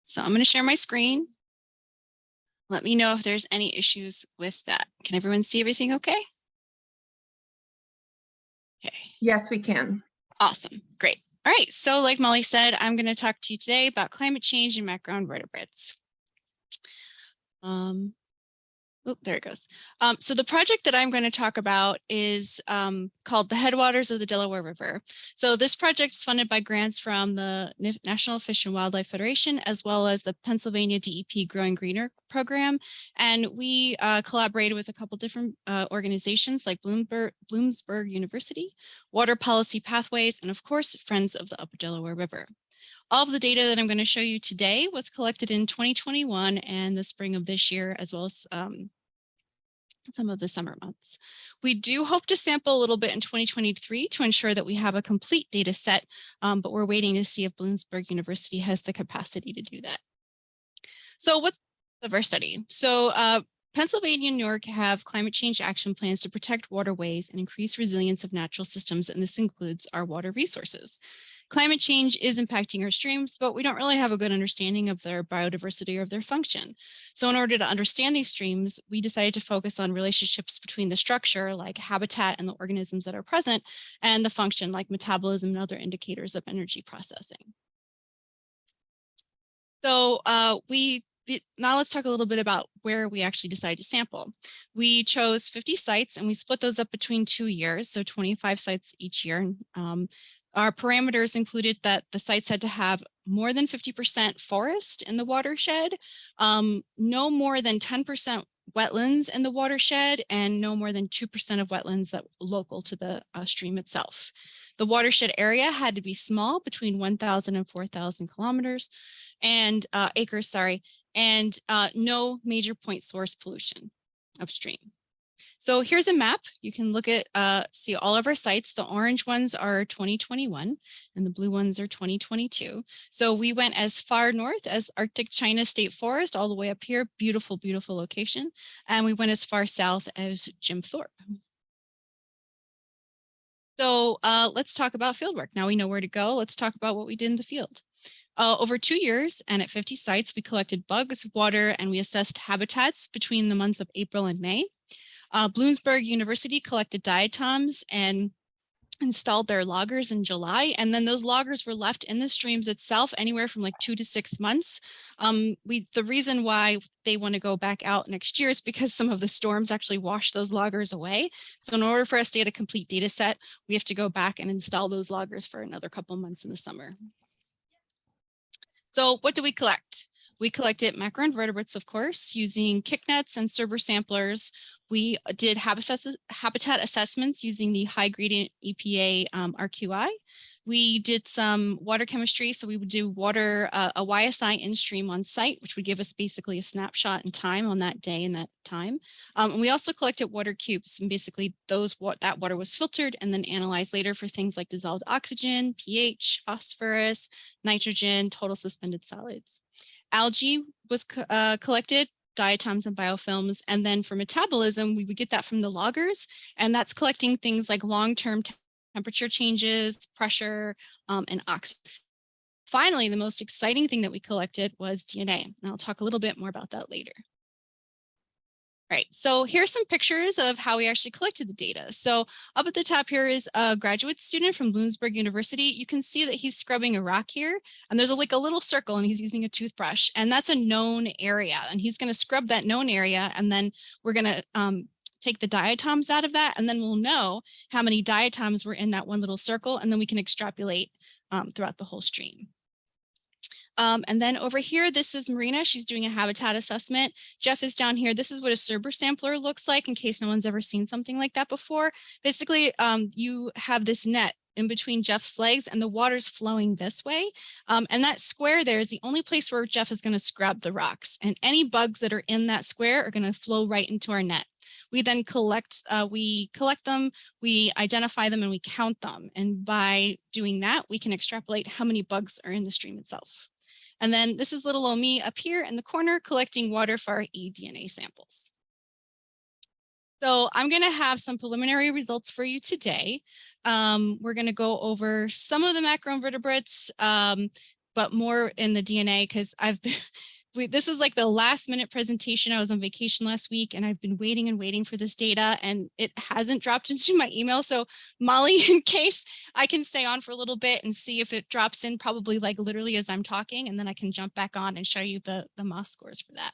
So I'm going to share my screen. Let me know if there's any issues with that. Can everyone see everything okay? Okay. Yes, we can. Awesome. Great. All right. So like Molly said, I'm going to talk to you today about climate change and macroinvertebrates. Oh, there it goes. So the project that I'm going to talk about is called the Headwaters of the Delaware River. So this project is funded by grants from the National Fish and Wildlife Federation, as well as the Pennsylvania DEP Growing Greener program. And we collaborated with a couple different organizations like Bloomsburg University, Water Policy Pathways, and of course, Friends of the Upper Delaware River. All of the data that I'm going to show you today was collected in 2021 and the spring of this year, as well as some of the summer months. We do hope to sample a little bit in 2023 to ensure that we have a complete data set, but we're waiting to see if Bloomsburg University has the capacity to do that. So what's the first study? So Pennsylvania and New York have climate change action plans to protect waterways and increase resilience of natural systems, and this includes our water resources. Climate change is impacting our streams, but we don't really have a good understanding of their biodiversity or of their function. So in order to understand these streams, we decided to focus on relationships between the structure, like habitat and the organisms that are present, and the function, like metabolism and other indicators of energy processing. So now let's talk a little bit about where we actually decided to sample. We chose 50 sites and we split those up between 2 years, so 25 sites each year. Our parameters included that the sites had to have more than 50% forest in the watershed, no more than 10% wetlands in the watershed, and no more than 2% of wetlands that were local to the stream itself. The watershed area had to be small, between 1,000 and 4,000 kilometers and acres, and no major point source pollution upstream. So here's a map. You can look at, see all of our sites. The orange ones are 2021 and the blue ones are 2022. So we went as far north as Arctic China State Forest, all the way up here. Beautiful, beautiful location. And we went as far south as Jim Thorpe. So let's talk about fieldwork. Now we know where to go. Let's talk about what we did in the field. Over 2 years and at 50 sites, we collected bugs, water, and we assessed habitats between the months of April and May. Bloomsburg University collected diatoms and installed their loggers in July, and then those loggers were left in the streams itself anywhere from like 2 to 6 months. The reason why they want to go back out next year is because some of the storms actually washed those loggers away. So in order for us to get a complete data set, we have to go back and install those loggers for another couple months in the summer. So what do we collect? We collected macroinvertebrates, of course, using kick nets and Cerber samplers. We did habitat assessments using the high gradient EPA RQI. We did some water chemistry, so we would do water, a YSI in stream on site, which would give us basically a snapshot in time on that day and that time. And we also collected water cubes, and basically that water was filtered and then analyzed later for things like dissolved oxygen, pH, phosphorus, nitrogen, total suspended solids. Algae was collected, diatoms and biofilms, and then for metabolism, we would get that from the loggers, and that's collecting things like long-term temperature changes, pressure, and oxygen. Finally, the most exciting thing that we collected was DNA, and I'll talk a little bit more about that later. All right, so here's some pictures of how we actually collected the data. So up at the top here is a graduate student from Bloomsburg University. You can see that he's scrubbing a rock here, and there's like a little circle, and he's using a toothbrush, and that's a known area, and he's going to scrub that known area, and then we're going to take the diatoms out of that, and then we'll know how many diatoms were in that one little circle, and then we can extrapolate throughout the whole stream. And then over here, this is Marina. She's doing a habitat assessment. Jeff is down here. This is what a Cerber sampler looks like in case no one's ever seen something like that before. Basically, you have this net in between Jeff's legs and the water's flowing this way. And that square there is the only place where Jeff is going to scrub the rocks. And any bugs that are in that square are going to flow right into our net. We then collect them, we identify them, and we count them. And by doing that, we can extrapolate how many bugs are in the stream itself. And then this is little old me up here in the corner collecting water for our eDNA samples. So I'm going to have some preliminary results for you today. We're going to go over some of the macroinvertebrates, but more in the DNA because I've been, this is like the last minute presentation. I was on vacation last week and I've been waiting and waiting for this data and it hasn't dropped into my email. So Molly, in case I can stay on for a little bit and see if it drops in probably like literally as I'm talking, and then I can jump back on and show you the MOS scores for that.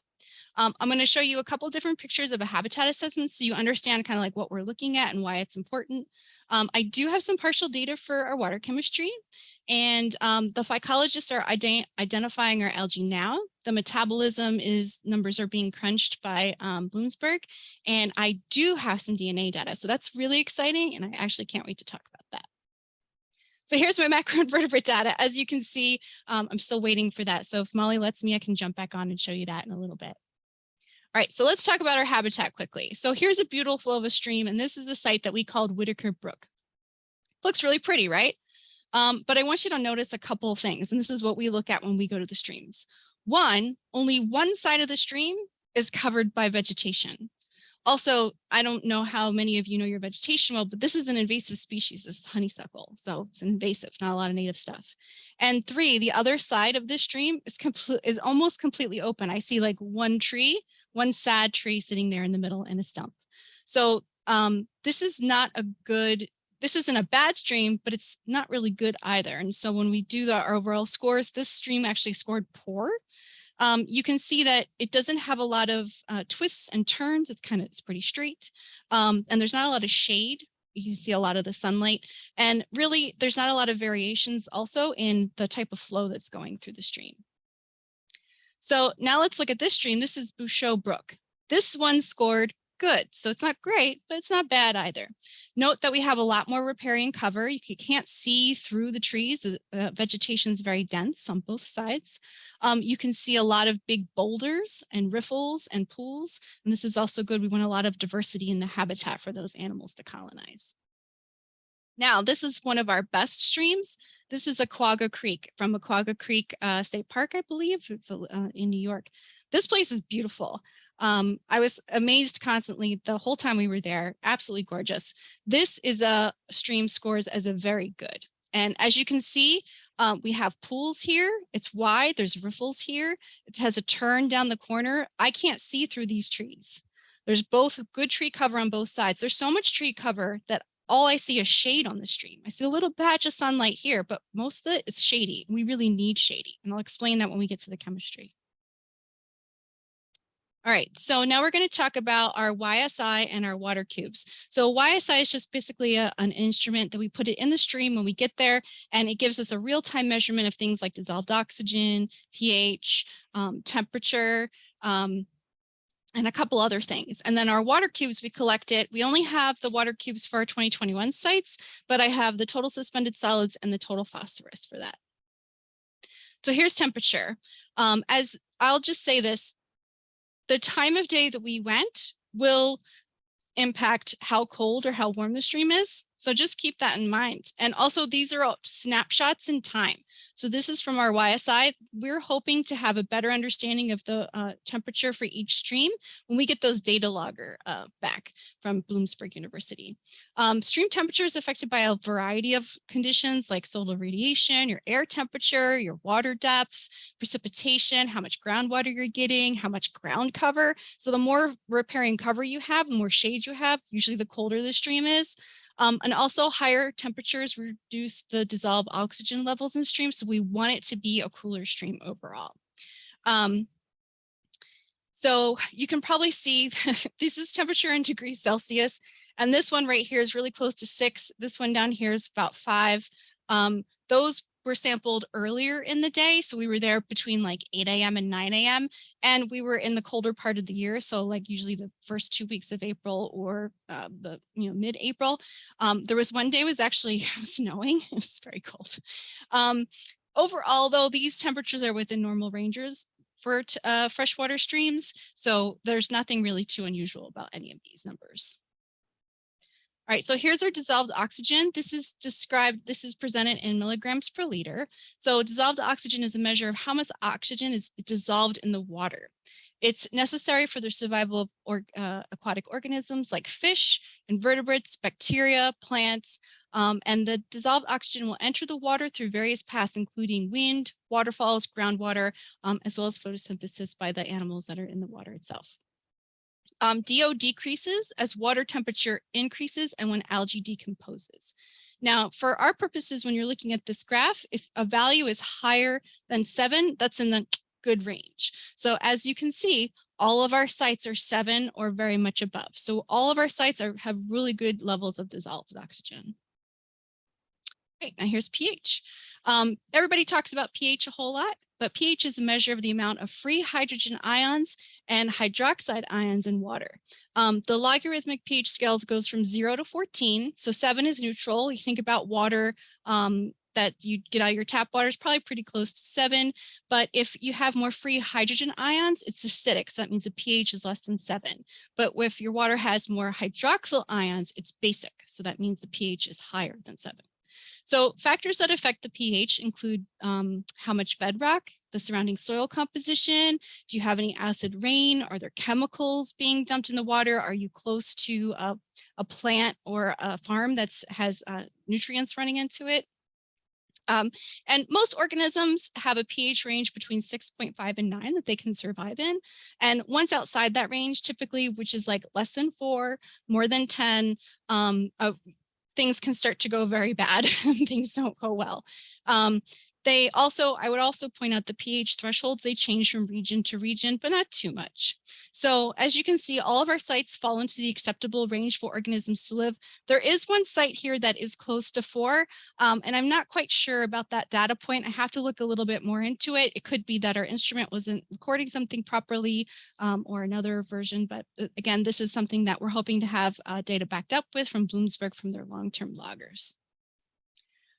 I'm going to show you a couple different pictures of a habitat assessment so you understand kind of like what we're looking at and why it's important. I do have some partial data for our water chemistry, and the phycologists are identifying our algae now. The metabolism numbers are being crunched by Bloomsburg, and I do have some DNA data. So that's really exciting, and I actually can't wait to talk about that. So here's my macroinvertebrate data. As you can see, I'm still waiting for that. So if Molly lets me, I can jump back on and show you that in a little bit. All right, so let's talk about our habitat quickly. So here's a beautiful flow of a stream, and this is a site that we called Whitaker Brook. Looks really pretty, right? But I want you to notice a couple of things, and this is what we look at when we go to the streams. One, only one side of the stream is covered by vegetation. Also, I don't know how many of you know your vegetation well, but this is an invasive species. This is honeysuckle, so it's invasive, not a lot of native stuff. And three, the other side of this stream is almost completely open. I see like one tree, one sad tree sitting there in the middle and a stump. So this isn't a bad stream, but it's not really good either. And so when we do our overall scores, this stream actually scored poor. You can see that it doesn't have a lot of twists and turns. It's pretty straight. And there's not a lot of shade. You can see a lot of the sunlight. And really, there's not a lot of variations also in the type of flow that's going through the stream. So now let's look at this stream. This is Bouchot Brook. This one scored good. So it's not great, but it's not bad either. Note that we have a lot more riparian cover. You can't see through the trees. The vegetation is very dense on both sides. You can see a lot of big boulders and riffles and pools. And this is also good. We want a lot of diversity in the habitat for those animals to colonize. Now, this is one of our best streams. This is Aquagga Creek from Aquagga Creek State Park, I believe. It's in New York. This place is beautiful. I was amazed constantly the whole time we were there. Absolutely gorgeous. This is a stream scores as a very good. And as you can see, we have pools here. It's wide. There's riffles here. It has a turn down the corner. I can't see through these trees. There's both good tree cover on both sides. There's so much tree cover that all I see is shade on the stream. I see a little patch of sunlight here, but most of it is shady. We really need shady. And I'll explain that when we get to the chemistry. All right, so now we're going to talk about our YSI and our water cubes. So YSI is just basically an instrument that we put it in the stream when we get there, and it gives us a real-time measurement of things like dissolved oxygen, pH, temperature, and a couple other things. And then our water cubes, we collect it. We only have the water cubes for our 2021 sites, but I have the total suspended solids and the total phosphorus for that. So here's temperature. As I'll just say this, the time of day that we went will impact how cold or how warm the stream is. So just keep that in mind. And also these are all snapshots in time. So this is from our YSI. We're hoping to have a better understanding of the temperature for each stream when we get those data logger back from Bloomsburg University. Stream temperature is affected by a variety of conditions like solar radiation, your air temperature, your water depth, precipitation, how much groundwater you're getting, how much ground cover. So the more riparian cover you have, the more shade you have, usually the colder the stream is. And also higher temperatures reduce the dissolved oxygen levels in streams. So we want it to be a cooler stream overall. So you can probably see this is temperature in degrees Celsius. And this one right here is really close to 6. This one down here is about 5. Those were sampled earlier in the day. So we were there between like 8 a.m. and 9 a.m. And we were in the colder part of the year. So like usually the first 2 weeks of April or the mid-April. There was one day it was actually snowing. It was very cold. Overall, though, these temperatures are within normal ranges for freshwater streams. So there's nothing really too unusual about any of these numbers. All right, so here's our dissolved oxygen. This is presented in milligrams per liter. So dissolved oxygen is a measure of how much oxygen is dissolved in the water. It's necessary for the survival of aquatic organisms like fish, invertebrates, bacteria, plants, and the dissolved oxygen will enter the water through various paths, including wind, waterfalls, groundwater, as well as photosynthesis by the animals that are in the water itself. DO decreases as water temperature increases and when algae decomposes. Now, for our purposes, when you're looking at this graph, if a value is higher than 7, that's in the good range. So as you can see, all of our sites are 7 or very much above. So all of our sites have really good levels of dissolved oxygen. Right, now here's pH. Everybody talks about pH a whole lot, but pH is a measure of the amount of free hydrogen ions and hydroxide ions in water. The logarithmic pH scales goes from 0 to 14. So 7 is neutral. You think about water that you get out of your tap water is probably pretty close to 7. But if you have more free hydrogen ions, it's acidic. So that means the pH is less than 7. But if your water has more hydroxyl ions, it's basic. So that means the pH is higher than 7. So factors that affect the pH include how much bedrock, the surrounding soil composition, do you have any acid rain, are there chemicals being dumped in the water, are you close to a plant or a farm that has nutrients running into it? And most organisms have a pH range between 6.5 and 9 that they can survive in. And once outside that range, typically, which is like less than 4, more than 10, things can start to go very bad and things don't go well. I would also point out the pH thresholds, they change from region to region, but not too much. So as you can see, all of our sites fall into the acceptable range for organisms to live. There is one site here that is close to 4, and I'm not quite sure about that data point. I have to look a little bit more into it. It could be that our instrument wasn't recording something properly or another version, but again, this is something that we're hoping to have data backed up with from Bloomsburg from their long-term loggers.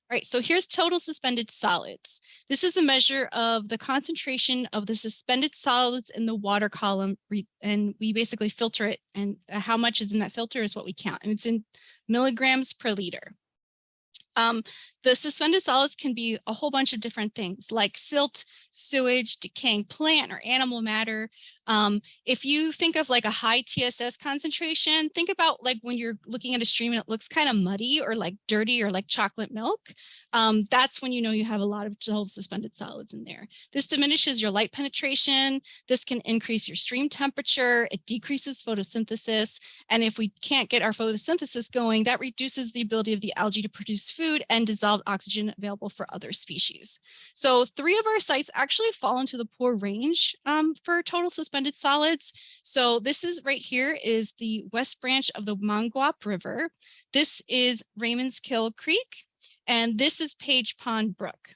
All right, so here's total suspended solids. This is a measure of the concentration of the suspended solids in the water column, and we basically filter it, and how much is in that filter is what we count, and it's in milligrams per liter. The suspended solids can be a whole bunch of different things like silt, sewage, decaying plant or animal matter. If you think of like a high TSS concentration, think about like when you're looking at a stream and it looks kind of muddy or like dirty or like chocolate milk. That's when you know you have a lot of total suspended solids in there. This diminishes your light penetration. This can increase your stream temperature. It decreases photosynthesis. And if we can't get our photosynthesis going, that reduces the ability of the algae to produce food and dissolved oxygen available for other species. So 3 of our sites actually fall into the poor range for total suspended solids. So this is right here is the west branch of the Monguap River. This is Raymond's Kill Creek, and this is Page Pond Brook.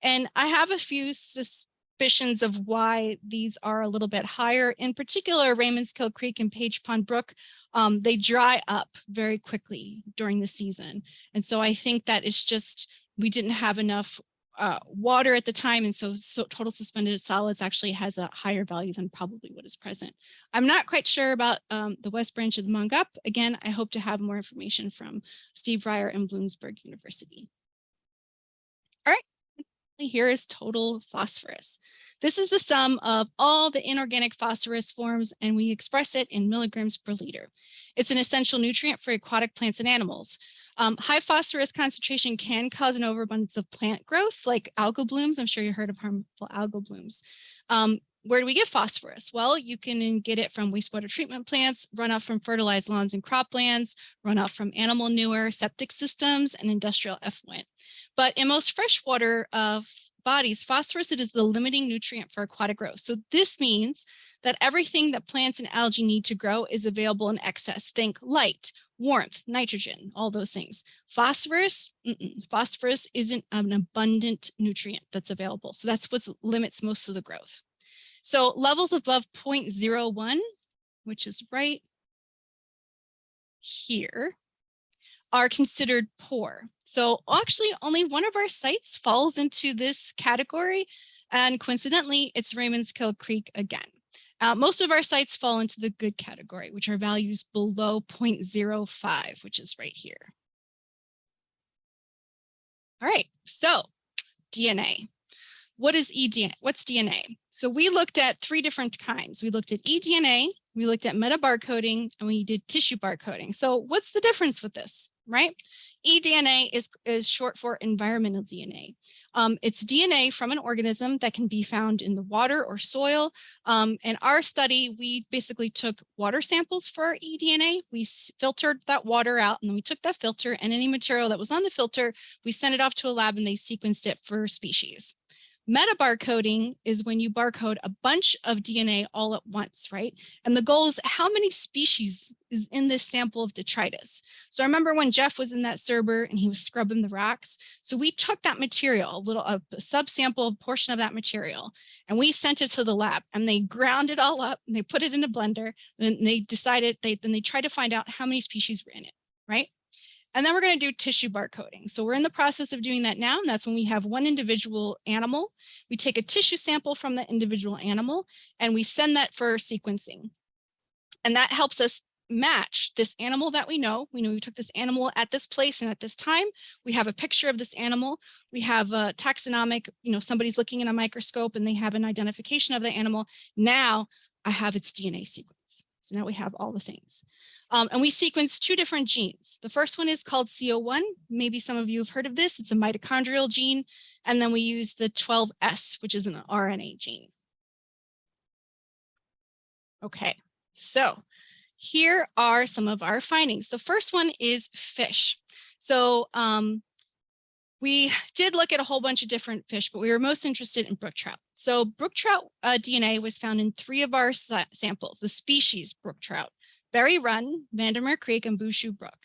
And I have a few suspicions of why these are a little bit higher. In particular, Raymond's Kill Creek and Page Pond Brook, they dry up very quickly during the season. And so I think that it's just, we didn't have enough water at the time, and so total suspended solids actually has a higher value than probably what is present. I'm not quite sure about the west branch of the Monguap. Again, I hope to have more information from Steve Ryer and Bloomsburg University. All right, here is total phosphorus. This is the sum of all the inorganic phosphorus forms, and we express it in milligrams per liter. It's an essential nutrient for aquatic plants and animals. High phosphorus concentration can cause an overabundance of plant growth, like algal blooms. I'm sure you heard of harmful algal blooms. Where do we get phosphorus? Well, you can get it from wastewater treatment plants, runoff from fertilized lawns and croplands, runoff from animal manure, septic systems, and industrial effluent. But in most freshwater bodies, phosphorus is the limiting nutrient for aquatic growth. So this means that everything that plants and algae need to grow is available in excess. Think light, warmth, nitrogen, all those things. Phosphorus, phosphorus isn't an abundant nutrient that's available. So that's what limits most of the growth. So levels above 0.01, which is right here, are considered poor. So actually only one of our sites falls into this category, and coincidentally, it's Raymond's Kill Creek again. Most of our sites fall into the good category, which are values below 0.05, which is right here. All right, so DNA. what is eDNA? What's DNA? So we looked at 3 different kinds. We looked at eDNA, we looked at metabarcoding, and we did tissue barcoding. So what's the difference with this, right? eDNA is short for environmental DNA. It's DNA from an organism that can be found in the water or soil. In our study, we basically took water samples for our eDNA. We filtered that water out, and then we took that filter and any material that was on the filter, we sent it off to a lab and they sequenced it for species. Metabarcoding is when you barcode a bunch of DNA all at once, right? And the goal is how many species is in this sample of detritus. So I remember when Jeff was in that server and he was scrubbing the rocks. So we took that material, a subsample portion of that material, and we sent it to the lab and they ground it all up and they put it in a blender and they decided, then they tried to find out how many species were in it, right? And then we're going to do tissue barcoding. So we're in the process of doing that now. And that's when we have one individual animal. We take a tissue sample from the individual animal and we send that for sequencing. And that helps us match this animal that we know. We know we took this animal at this place and at this time. We have a picture of this animal. We have a taxonomic, somebody's looking in a microscope and they have an identification of the animal. Now I have its DNA sequence. So now we have all the things. And we sequence 2 different genes. The first one is called CO1. Maybe some of you have heard of this. It's a mitochondrial gene. And then we use the 12S, which is an RNA gene. Okay, so here are some of our findings. The first one is fish. So we did look at a whole bunch of different fish, but we were most interested in brook trout. So brook trout DNA was found in 3 of our samples, the species brook trout, Berry Run, Vandermeer Creek, and Bouchou Brook.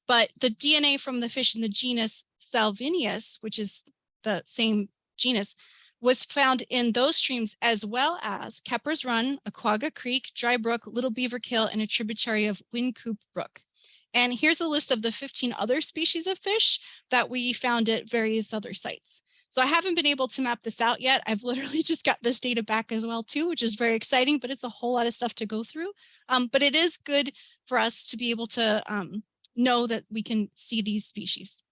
But the DNA from the fish in the genus Salvinius, which is the same genus, was found in those streams as well as Kepper's Run, Aquaga Creek, Dry Brook, Little Beaver Kill, and a tributary of Wynkoop Brook. And here's a list of the 15 other species of fish that we found at various other sites. So I haven't been able to map this out yet. I've literally just got this data back as well too, which is very exciting, but it's a whole lot of stuff to go through. But it is good for us to be able to know that we can see these species.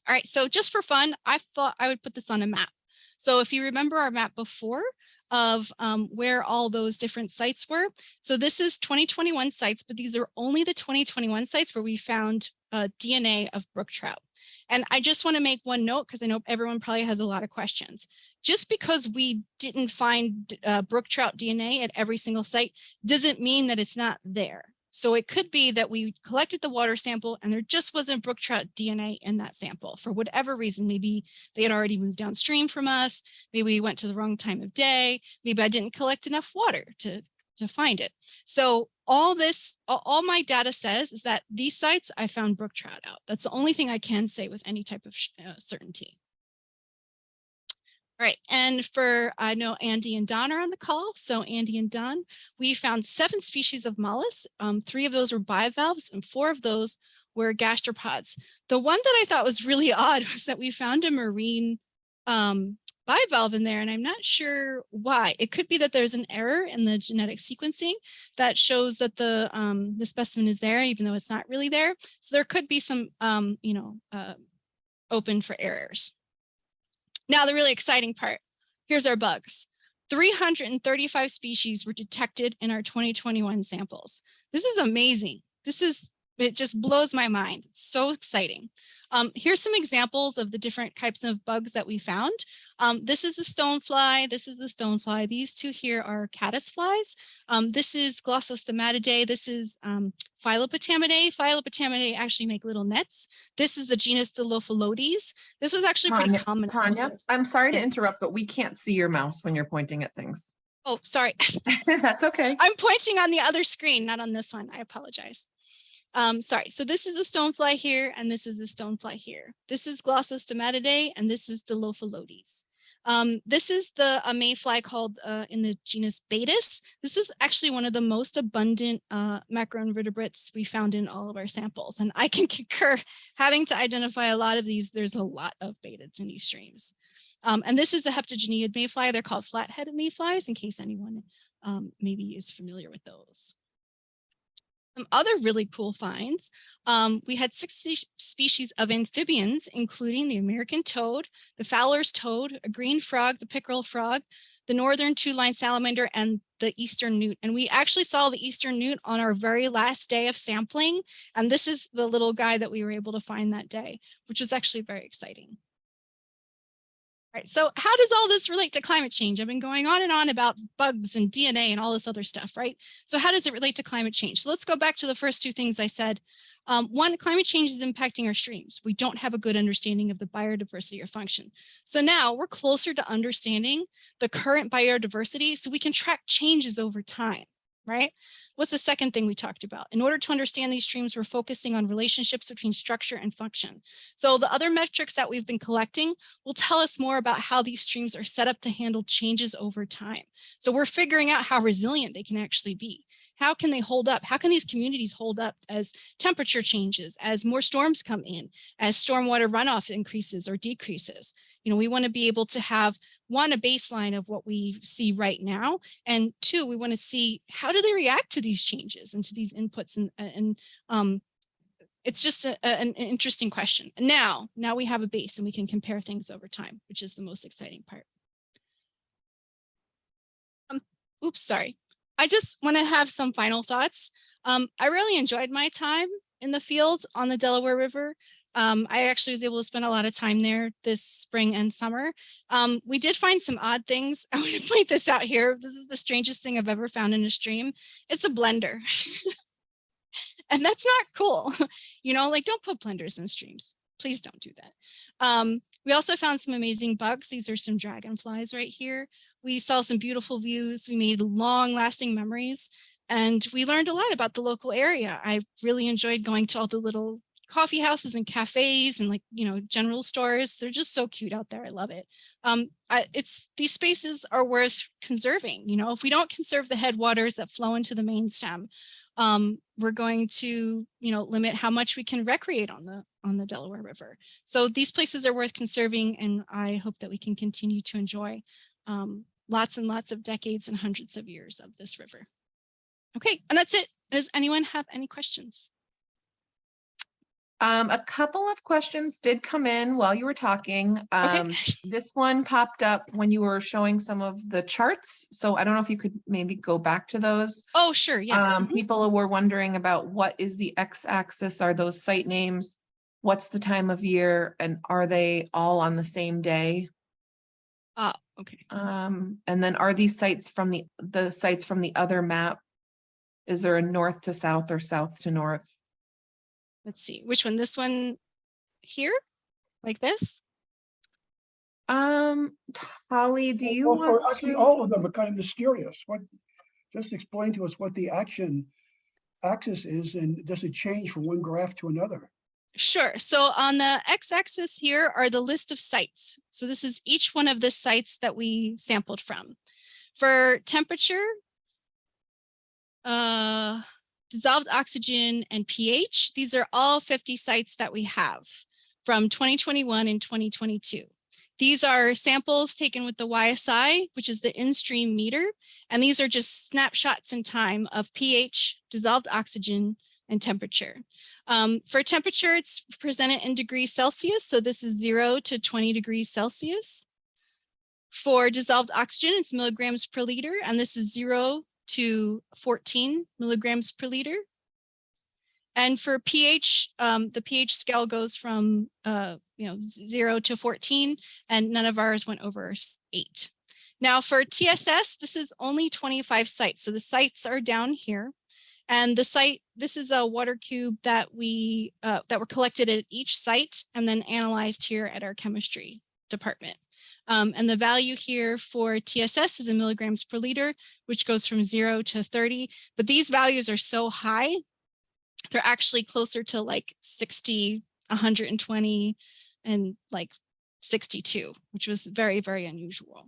All right, so just for fun, I thought I would put this on a map. So if you remember our map before of where all those different sites were. So this is 2021 sites, but these are only the 2021 sites where we found DNA of brook trout. And I just want to make one note because I know everyone probably has a lot of questions. Just because we didn't find brook trout DNA at every single site doesn't mean that it's not there. So it could be that we collected the water sample and there just wasn't brook trout DNA in that sample for whatever reason. Maybe they had already moved downstream from us. Maybe we went to the wrong time of day. Maybe I didn't collect enough water to find it. So all my data says is that these sites I found brook trout out. That's the only thing I can say with any type of certainty. All right, and I know Andy and Don are on the call. So Andy and Don, we found 7 species of mollusks. 3 of those were bivalves and 4 of those were gastropods. The one that I thought was really odd was that we found a marine bivalve in there, and I'm not sure why. It could be that there's an error in the genetic sequencing that shows that the specimen is there, even though it's not really there. So there could be some, open for errors. Now, the really exciting part, here's our bugs. 335 species were detected in our 2021 samples. This is amazing. It just blows my mind. It's so exciting. Here's some examples of the different types of bugs that we found. This is a stonefly. This is a stonefly. These 2 here are caddisflies. This is Glossostomatidae. This is Phylopotamidae. Phylopotamidae actually make little nets. This is the genus Dilophilodes. This was actually pretty common. Tanya, I'm sorry to interrupt, but we can't see your mouse when you're pointing at things. Oh, sorry. That's okay. I'm pointing on the other screen, not on this one. I apologize. Sorry, so this is a stonefly here, and this is a stonefly here. This is Glossostomatidae, and this is Dilophilodes. This is a mayfly called in the genus Baetis. This is actually one of the most abundant macroinvertebrates we found in all of our samples. And I can concur, having to identify a lot of these, there's a lot of Baetids in these streams. And this is a heptageniid mayfly. They're called flat-headed mayflies, in case anyone maybe is familiar with those. Some other really cool finds. We had 60 species of amphibians, including the American toad, the Fowler's toad, a green frog, the pickerel frog, the northern two-line salamander, and the eastern newt. And we actually saw the eastern newt on our very last day of sampling. And this is the little guy that we were able to find that day, which was actually very exciting. All right, so how does all this relate to climate change? I've been going on and on about bugs and DNA and all this other stuff, right? So how does it relate to climate change? So let's go back to the first two things I said. One, climate change is impacting our streams. We don't have a good understanding of the biodiversity or function. So now we're closer to understanding the current biodiversity so we can track changes over time, right? What's the second thing we talked about? In order to understand these streams, we're focusing on relationships between structure and function. So the other metrics that we've been collecting will tell us more about how these streams are set up to handle changes over time. So we're figuring out how resilient they can actually be. How can they hold up? How can these communities hold up as temperature changes, as more storms come in, as stormwater runoff increases or decreases? You know, we want to be able to have, one, a baseline of what we see right now, and two, we want to see how do they react to these changes and to these inputs, and it's just an interesting question. Now we have a base and we can compare things over time, which is the most exciting part. Oops, sorry. I just want to have some final thoughts. I really enjoyed my time in the field on the Delaware River. I actually was able to spend a lot of time there this spring and summer. We did find some odd things. I want to point this out here. This is the strangest thing I've ever found in a stream. It's a blender. And that's not cool. You know, like, don't put blenders in streams. Please don't do that. We also found some amazing bugs. These are some dragonflies right here. We saw some beautiful views. We made long-lasting memories, and we learned a lot about the local area. I really enjoyed going to all the little coffee houses and cafes and, like, you know, general stores. They're just so cute out there. I love it. These spaces are worth conserving. You know, if we don't conserve the headwaters that flow into the main stem, we're going to, you know, limit how much we can recreate on the Delaware River. So these places are worth conserving, and I hope that we can continue to enjoy lots and lots of decades and hundreds of years of this river. Okay, and that's it. Does anyone have any questions? A couple of questions did come in while you were talking. Okay. This one popped up when you were showing some of the charts. So I don't know if you could maybe go back to those. Oh, sure. Yeah. People were wondering about what is the x-axis? Are those site names? What's the time of year? And are they all on the same day? Okay. And then are these sites from the sites from the other map? Is there a north to south or south to north? Let's see, which one? This one here, like this? Holly, do you Well, want actually, to? all of them are kind of mysterious. Just explain to us what the axis is, and does it change from one graph to another? Sure. So on the x-axis here are the list of sites. So this is each one of the sites that we sampled from. For temperature, dissolved oxygen, and pH, these are all 50 sites that we have from 2021 and 2022. These are samples taken with the YSI, which is the in-stream meter, and these are just snapshots in time of pH, dissolved oxygen, and temperature. For temperature, it's presented in degrees Celsius, so this is 0 to 20 degrees Celsius. For dissolved oxygen, it's milligrams per liter, and this is 0 to 14 milligrams per liter. And for pH, the pH scale goes from 0 to 14, and none of ours went over 8. Now for TSS, this is only 25 sites. So the sites are down here. And the site, this is a water cube that were collected at each site and then analyzed here at our chemistry department. And the value here for TSS is in milligrams per liter, which goes from 0 to 30. But these values are so high, they're actually closer to like 60, 120, and like 62, which was very, very unusual.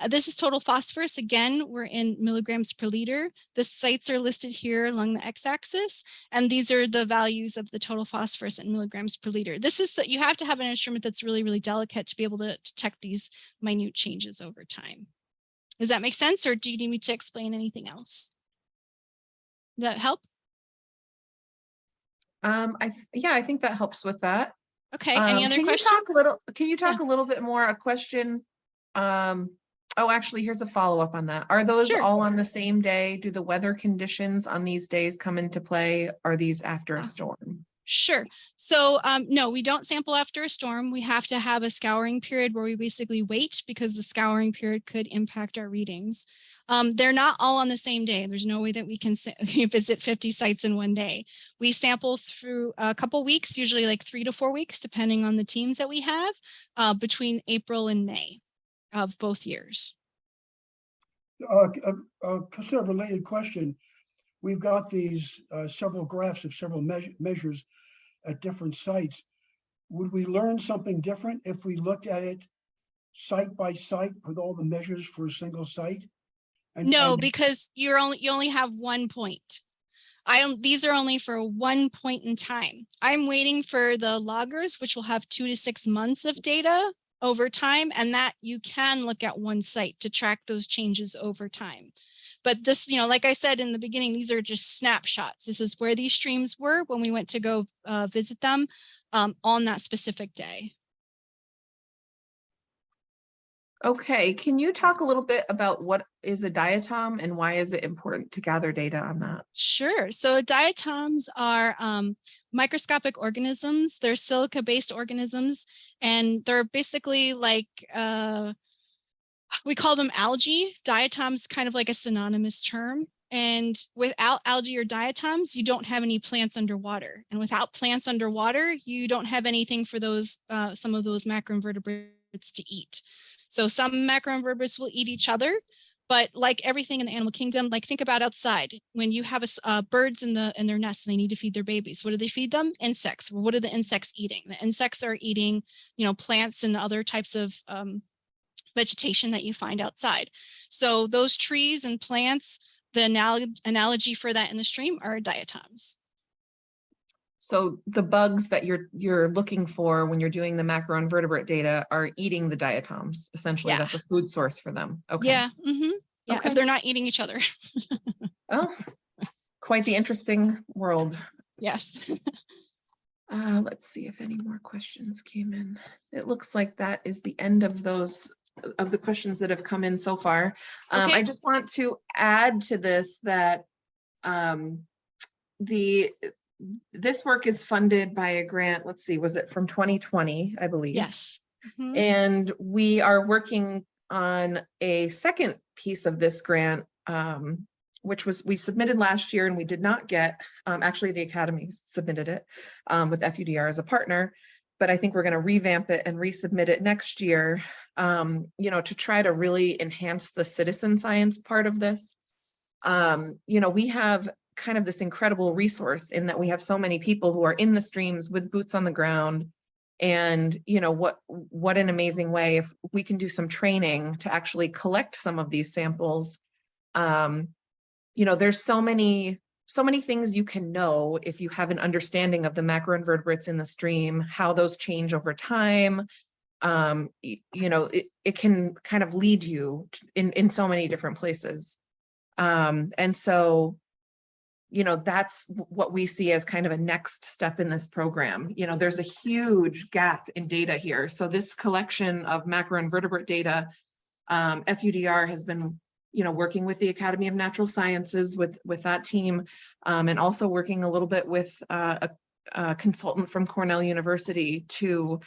This is total phosphorus. Again, we're in milligrams per liter. The sites are listed here along the x-axis, and these are the values of the total phosphorus in milligrams per liter. This is, you have to have an instrument that's really, really delicate to be able to detect these minute changes over time. Does that make sense, or do you need me to explain anything else? that help? Yeah, I think that helps with that. Okay, any other Can you questions? talk a little bit more, a question? Oh, actually, here's a follow-up on that. Are those Sure. all on the same day? Do the weather conditions on these days come into play? Are these after a storm? Sure. So no, we don't sample after a storm. We have to have a scouring period where we basically wait because the scouring period could impact our readings. They're not all on the same day. There's no way that we can visit 50 sites in one day. We sample through a couple weeks, usually like 3 to 4 weeks, depending on the teams that we have, between April and May of both years. Sort of related question. We've got these several graphs of several measures at different sites. Would we learn something different if we looked at it site by site with all the measures for a single site? No, because you only have 1 point. These are only for 1 point in time. I'm waiting for the loggers, which will have 2 to 6 months of data over time, and that you can look at one site to track those changes over time. But this, like I said in the beginning, these are just snapshots. This is where these streams were when we went to go visit them on that specific day. Okay, can you talk a little bit about what is a diatom and why is it important to gather data on that? Sure. So diatoms are microscopic organisms. They're silica-based organisms, and they're basically like, we call them algae. Diatoms kind of like a synonymous term. And without algae or diatoms, you don't have any plants underwater. And without plants underwater, you don't have anything for those some of those macroinvertebrates to eat. So some macroinvertebrates will eat each other, but like everything in the animal kingdom, like think about outside. When you have birds in their nests, and they need to feed their babies. What do they feed them? Insects. Well, what are the insects eating? The insects are eating, plants and other types of vegetation that you find outside. So those trees and plants, the analogy for that in the stream are diatoms. So the bugs that you're looking for when you're doing the macroinvertebrate data are eating the diatoms. Essentially, Yeah. That's a food source for them. Okay. Yeah. Mm-hmm. Yeah. Okay. If they're not eating each other. Oh, quite the interesting world. Yes. Let's see if any more questions came in. It looks like that is the end of the questions that have come in so far. Okay. I just want to add to this that this work is funded by a grant. Let's see, was it from 2020, I believe? Yes. Mm-hmm. And we are working on a second piece of this grant, which we submitted last year and we did not get, actually the Academy submitted it with FUDR as a partner, but I think we're going to revamp it and resubmit it next year, to try to really enhance the citizen science part of this. We have kind of this incredible resource in that we have so many people who are in the streams with boots on the ground. And, what an amazing way if we can do some training to actually collect some of these samples. There's so many things you can know if you have an understanding of the macroinvertebrates in the stream, how those change over time. It can kind of lead you in so many different places. And so, that's what we see as kind of a next step in this program. There's a huge gap in data here. So this collection of macroinvertebrate data, FUDR has been, working with the Academy of Natural Sciences with that team, and also working a little bit with a consultant from Cornell University to,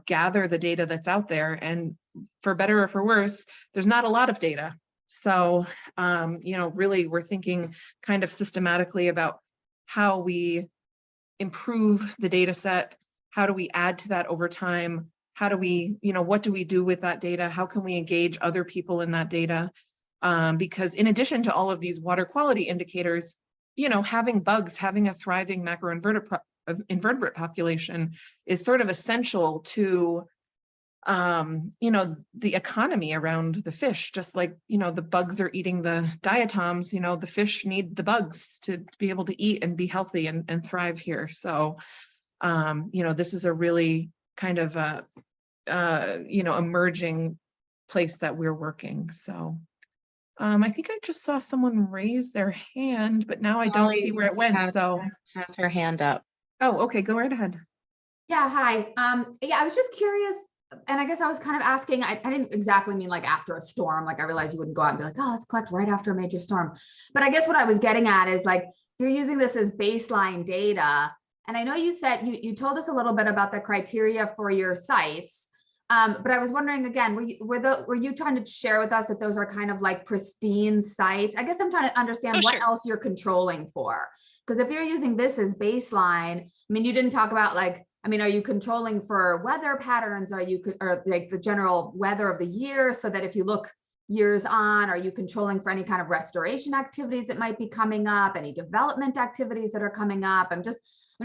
gather the data that's out there. And for better or for worse, there's not a lot of data. So, really, we're thinking kind of systematically about how we improve the data set. How do we add to that over time? How do we, what do we do with that data? How can we engage other people in that data? Because in addition to all of these water quality indicators, having bugs, having a thriving macroinvertebrate population is sort of essential to the economy around the fish. Just like, the bugs are eating the diatoms, the fish need the bugs to be able to eat and be healthy and thrive here. So, this is a really kind of emerging place that we're working. So I think I just saw someone raise their hand, but now I don't see where it went, so. Has her hand up. Oh, okay, go right ahead. Yeah, hi. Yeah, I was just curious, and I guess I was kind of asking, I didn't exactly mean like after a storm, like I realized you wouldn't go out and be like, oh, let's collect right after a major storm. But I guess what I was getting at is like, you're using this as baseline data. And I know you said, you told us a little bit about the criteria for your sites. But I was wondering again, were you trying to share with us that those are kind of like pristine sites? I guess I'm trying to understand what else you're controlling for. Because if you're using this as baseline, I mean, you didn't talk about like, I mean, are you controlling for weather patterns? Or like the general weather of the year, so that if you look years on, are you controlling for any kind of restoration activities that might be coming up, any development activities that are coming up? I'm just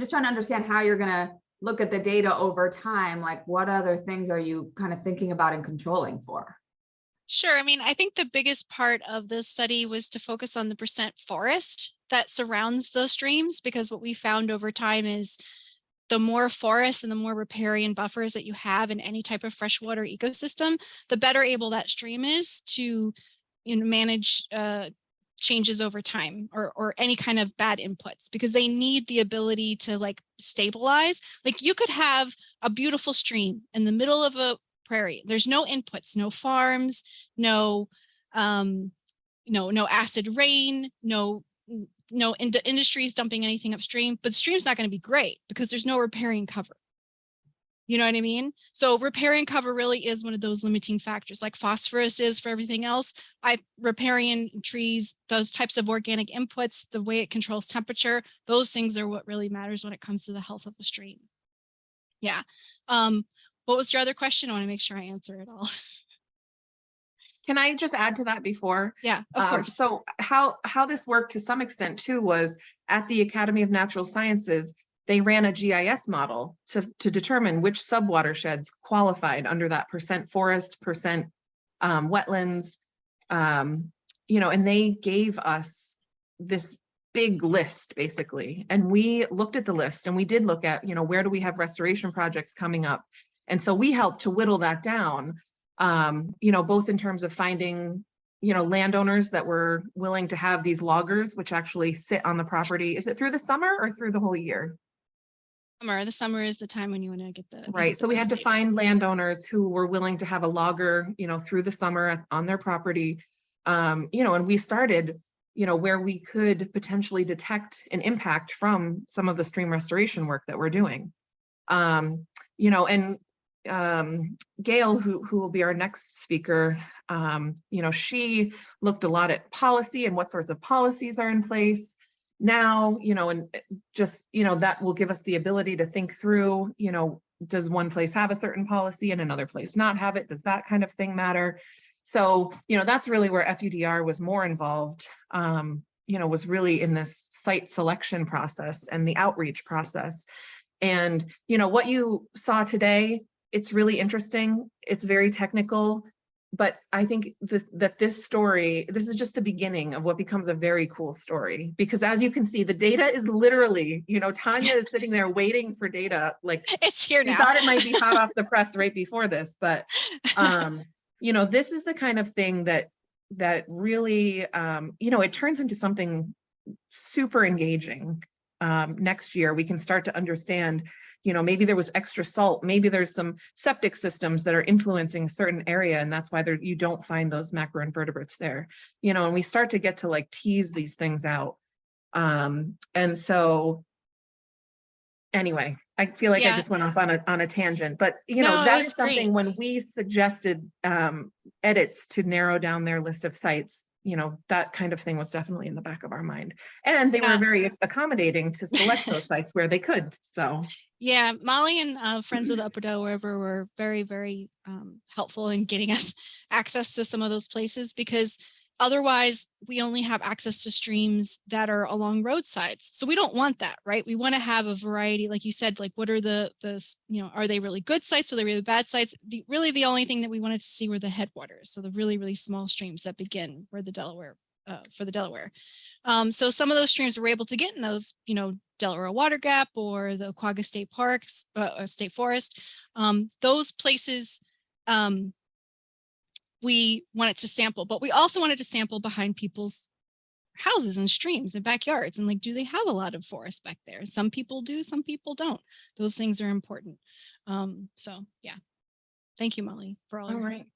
trying to understand how you're going to look at the data over time. Like, what other things are you kind of thinking about and controlling for? Sure. I mean, I think the biggest part of the study was to focus on the percent forest that surrounds those streams, because what we found over time is the more forests and the more riparian buffers that you have in any type of freshwater ecosystem, the better able that stream is to, you know, manage changes over time, or any kind of bad inputs, because they need the ability to like stabilize. Like you could have a beautiful stream in the middle of a prairie. There's no inputs, no farms, no acid rain, no industries dumping anything upstream, but the stream's not going to be great because there's no riparian cover. You know what I mean? So riparian cover really is one of those limiting factors, like phosphorus is for everything else. Riparian trees, those types of organic inputs, the way it controls temperature, those things are what really matters when it comes to the health of a stream. Yeah. What was your other question? I want to make sure I answer it all. Can I just add to that before? Yeah, of course. So how this worked to some extent too was at the Academy of Natural Sciences, they ran a GIS model to determine which subwatersheds qualified under that percent forest, percent wetlands, you know, and they gave us this big list basically. And we looked at the list and we did look at, you know, where do we have restoration projects coming up? And so we helped to whittle that down, you know, both in terms of finding, you know, landowners that were willing to have these loggers, which actually sit on the property. Is it through the summer or through the whole year? Summer. The summer is the time when you want to get the right. So we had to find landowners who were willing to have a logger, you know, through the summer on their property, you know, and we started, you know, where we could potentially detect an impact from some of the stream restoration work that we're doing, you know, and Gail, who will be our next speaker, you know, she looked a lot at policy and what sorts of policies are in place now, you know, and just, you know, that will give us the ability to think through, you know, does one place have a certain policy and another place not have it? Does that kind of thing matter? So, you know, that's really where FUDR was more involved, you know, was really in this site selection process and the outreach process. And, you know, what you saw today, it's really interesting. It's very technical, but I think that this story, this is just the beginning of what becomes a very cool story, because as you can see, the data is literally, you know, Tanya is sitting there waiting for data. Like it's here now. She thought it might be hot off the press right before this, but, you know, this is the kind of thing that really, you know, it turns into something super engaging. Next year, we can start to understand, you know, maybe there was extra salt, maybe there's some septic systems that are influencing a certain area, and that's why you don't find those macroinvertebrates there, you know, and we start to get to like tease these things out. And so anyway, I feel like I just went off on a tangent, but you know, that is something when we suggested edits to narrow down their list of sites, you know, that kind of thing was definitely in the back of our mind. And they were very accommodating to select those sites where they could. So yeah, Molly and Friends of the Upper Delaware River were very, very helpful in getting us access to some of those places, because otherwise we only have access to streams that are along roadsides. So we don't want that, right? We want to have a variety, like you said, like what are the you know, are they really good sites? Are they really bad sites? Really the only thing that we wanted to see were the headwaters. So the really, really small streams that begin where the Delaware, for the Delaware. So some of those streams were able to get in those, you know, Delaware Water Gap or the Quagga State Parks, State Forest. Those places, we wanted to sample, but we also wanted to sample behind people's houses and streams and backyards. And like, do they have a lot of forest back there? Some people do, some people don't. Those things are important. So yeah. Thank you, Molly, for all All your right.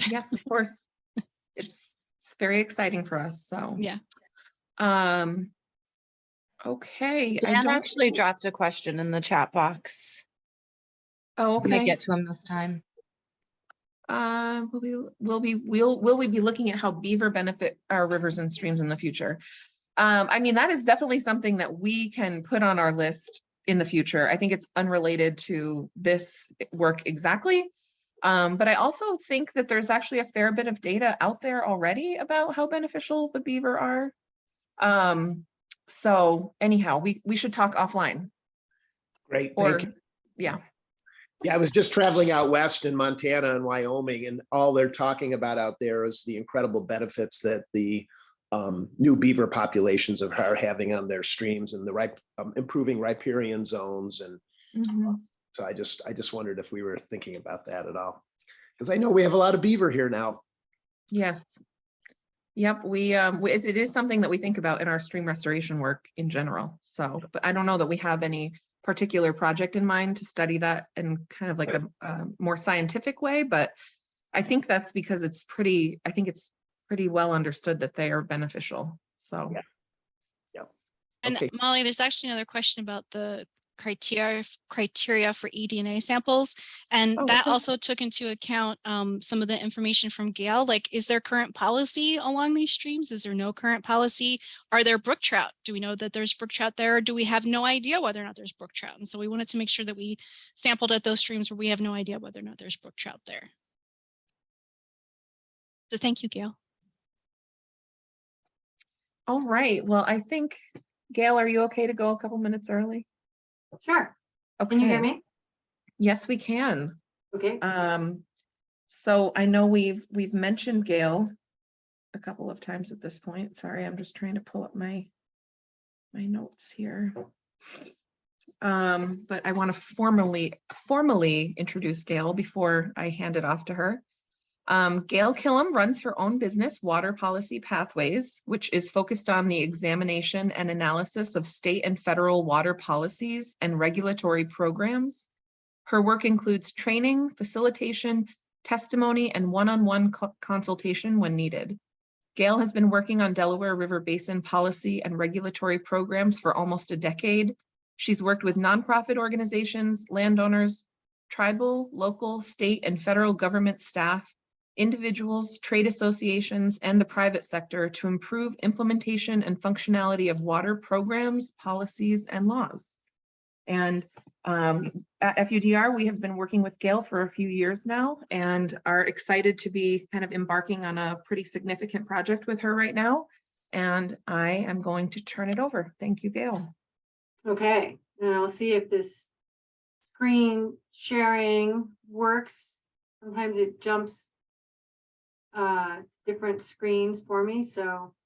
Yes, of course. It's very exciting for us. So yeah. Okay. I Dan don't actually dropped a question in the chat box. Oh, I'm gonna okay. get to him this time. Will we be looking at how beaver benefit our rivers and streams in the future? I mean, that is definitely something that we can put on our list in the future. I think it's unrelated to this work exactly. But I also think that there's actually a fair bit of data out there already about how beneficial the beaver are. So anyhow, we should talk offline. Great, Or, thank you. yeah. Yeah, I was just traveling out west in Montana and Wyoming, and all they're talking about out there is the incredible benefits that the new beaver populations are having on their streams and the improving riparian zones. And Mhm. so I just wondered if we were thinking about that at all, because I know we have a lot of beaver here now. Yes. Yep, it is something that we think about in our stream restoration work in general. So, but I don't know that we have any particular project in mind to study that in kind of like a more scientific way, but I think that's because it's pretty well understood that they are beneficial. So, Yeah. And Okay. Molly, there's actually another question about the criteria for eDNA samples. And Oh, that okay. also took into account some of the information from Gail, like, is there current policy along these streams? Is there no current policy? Are there brook trout? Do we know that there's brook trout there? Or do we have no idea whether or not there's brook trout? And so we wanted to make sure that we sampled at those streams where we have no idea whether or not there's brook trout there. So thank you, Gail. All right. Well, I think, Gail, are you okay to go a couple minutes early? Sure. Okay. Can you hear me? Yes, we can. Okay. So I know we've mentioned Gail a couple of times at this point. Sorry, I'm just trying to pull up my notes here. But I want to formally introduce Gail before I hand it off to her. Gail Killam runs her own business, Water Policy Pathways, which is focused on the examination and analysis of state and federal water policies and regulatory programs. Her work includes training, facilitation, testimony, and one-on-one consultation when needed. Gail has been working on Delaware River Basin policy and regulatory programs for almost a decade. She's worked with nonprofit organizations, landowners, tribal, local, state, and federal government staff, individuals, trade associations, and the private sector to improve implementation and functionality of water programs, policies, and laws. And at FUDR, we have been working with Gail for a few years now and are excited to be kind of embarking on a pretty significant project with her right now. And I am going to turn it over. Thank you, Gail. Okay, and I'll see if this screen sharing works. Sometimes it jumps different screens for me, so